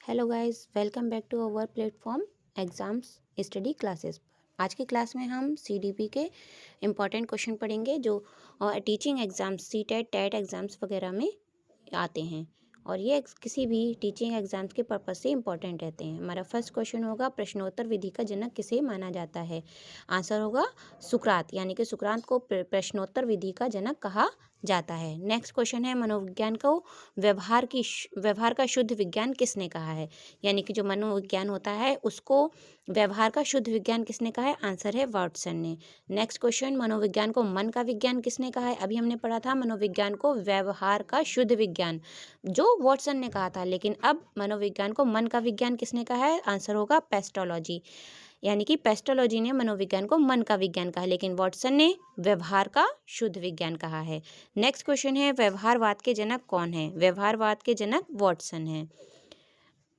Hello guys, welcome back to our platform exams study classes. आज की class में हम सीडीपी के इम्पॉर्टेंट क्वेश्चन पढ़ेंगे जो teaching exams CTET TET exams वगैरह में आते हैं और ये किसी भी टीचिंग एग्ज़ाम्स के पर्पस से इम्पॉर्टेंट रहते हैं। हमारा फर्स्ट क्वेश्चन होगा, प्रश्नोत्तर विधि का जनक किसे माना जाता है? आंसर होगा सुकरात, यानी कि सुकरात को प्रश्नोत्तर विधि का जनक कहा जाता है। नेक्स्ट क्वेश्चन है, मनोविज्ञान को व्यवहार का शुद्ध विज्ञान किसने कहा है? यानी कि जो मनोविज्ञान होता है उसको व्यवहार का शुद्ध विज्ञान किसने कहा है? आंसर है वाटसन ने। नेक्स्ट क्वेश्चन, मनोविज्ञान को मन का विज्ञान किसने कहा है? अभी हमने पढ़ा था मनोविज्ञान को व्यवहार का शुद्ध विज्ञान, जो वाटसन ने कहा था, लेकिन अब मनोविज्ञान को मन का विज्ञान किसने कहा है? आंसर होगा पेस्टोलॉजी, यानी कि पेस्टोलॉजी ने मनोविज्ञान को मन का विज्ञान कहा, लेकिन वाटसन ने व्यवहार का शुद्ध विज्ञान कहा है। नेक्स्ट क्वेश्चन है, व्यवहारवाद के जनक कौन है? व्यवहारवाद के जनक वाटसन है।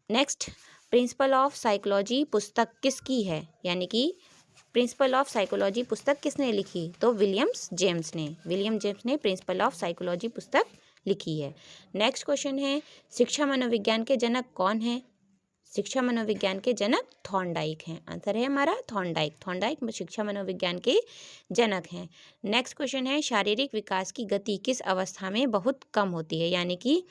नेक्स्ट, प्रिंसिपल ऑफ साइकोलॉजी पुस्तक किसकी है? यानी कि प्रिंसिपल ऑफ साइकोलॉजी पुस्तक किसने लिखी? तो विलियम जेम्स ने प्रिंसिपल ऑफ साइकोलॉजी पुस्तक लिखी है। नेक्स्ट क्वेश्चन है, शिक्षा मनोविज्ञान के जनक कौन है? शिक्षा मनोविज्ञान के जनक थॉर्नडाइक हैं। आंसर है हमारा थॉर्नडाइक शिक्षा मनोविज्ञान के जनक हैं। नेक्स्ट क्वेश्चन है, शारीरिक विकास की गति किस अवस्था में बहुत कम होती है? यानी कि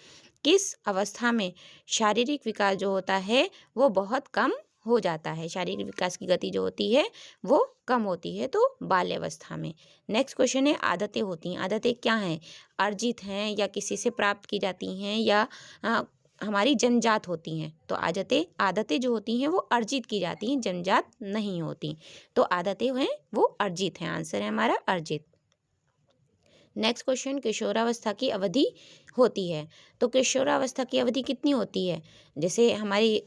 किस अवस्था में शारीरिक विकास जो होता है वो बहुत कम हो जाता है? शारीरिक विकास की गति जो होती है वो कम होती है, तो बाल्यावस्था में। नेक्स्ट क्वेश्चन है, आदतें होती हैं, आदतें क्या हैं? अर्जित हैं या किसी से प्राप्त की जाती हैं या हमारी जन्मजात होती हैं? तो आदतें जो होती हैं वो अर्जित की जाती हैं, जन्मजात नहीं होती। तो आदतें हैं वो अर्जित हैं। आंसर है हमारा अर्जित। नेक्स्ट क्वेश्चन, किशोरावस्था की अवधि होती है, तो किशोरावस्था की अवधि कितनी होती है? जैसे हमारी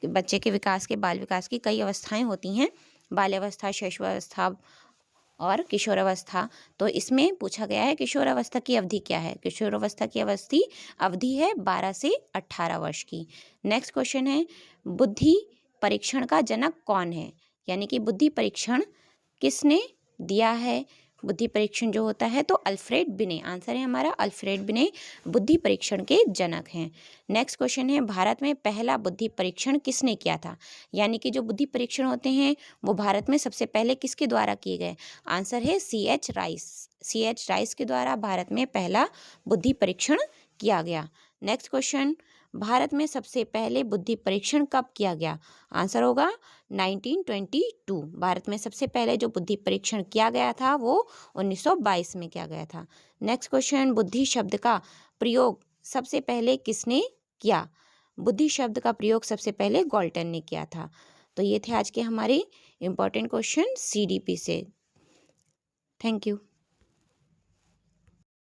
बच्चे के विकास के बाल विकास की कई अवस्थाएं होती हैं, बाल्यावस्था, शैशवावस्था और किशोरावस्था। तो इसमें पूछा गया है किशोरावस्था की अवधि क्या है? किशोरावस्था की अवधि है 12 से 18 वर्ष की। नेक्स्ट क्वेश्चन है, बुद्धि परीक्षण का जनक कौन है? यानी कि बुद्धि परीक्षण किसने दिया है? बुद्धि परीक्षण जो होता है तो अल्फ्रेड बिने। आंसर है हमारा अल्फ्रेड बिने बुद्धि परीक्षण के जनक हैं। नेक्स्ट क्वेश्चन है, भारत में पहला बुद्धि परीक्षण किसने किया था? यानी कि जो बुद्धि परीक्षण होते हैं वो भारत में सबसे पहले किसके द्वारा किए गए? आंसर है C.H. राइस के द्वारा भारत में पहला बुद्धि परीक्षण किया गया। नेक्स्ट क्वेश्चन, भारत में सबसे पहले बुद्धि परीक्षण कब किया गया? आंसर होगा 1922। भारत में सबसे पहले जो बुद्धि परीक्षण किया गया था वो 1922 में किया गया था। नेक्स्ट क्वेश्चन, बुद्धि शब्द का प्रयोग सबसे पहले किसने किया? बुद्धि शब्द का प्रयोग सबसे पहले गॉल्टन ने किया था। तो ये थे आज के हमारे इम्पोर्टेंट क्वेश्चन सीडीपी से। Thank you.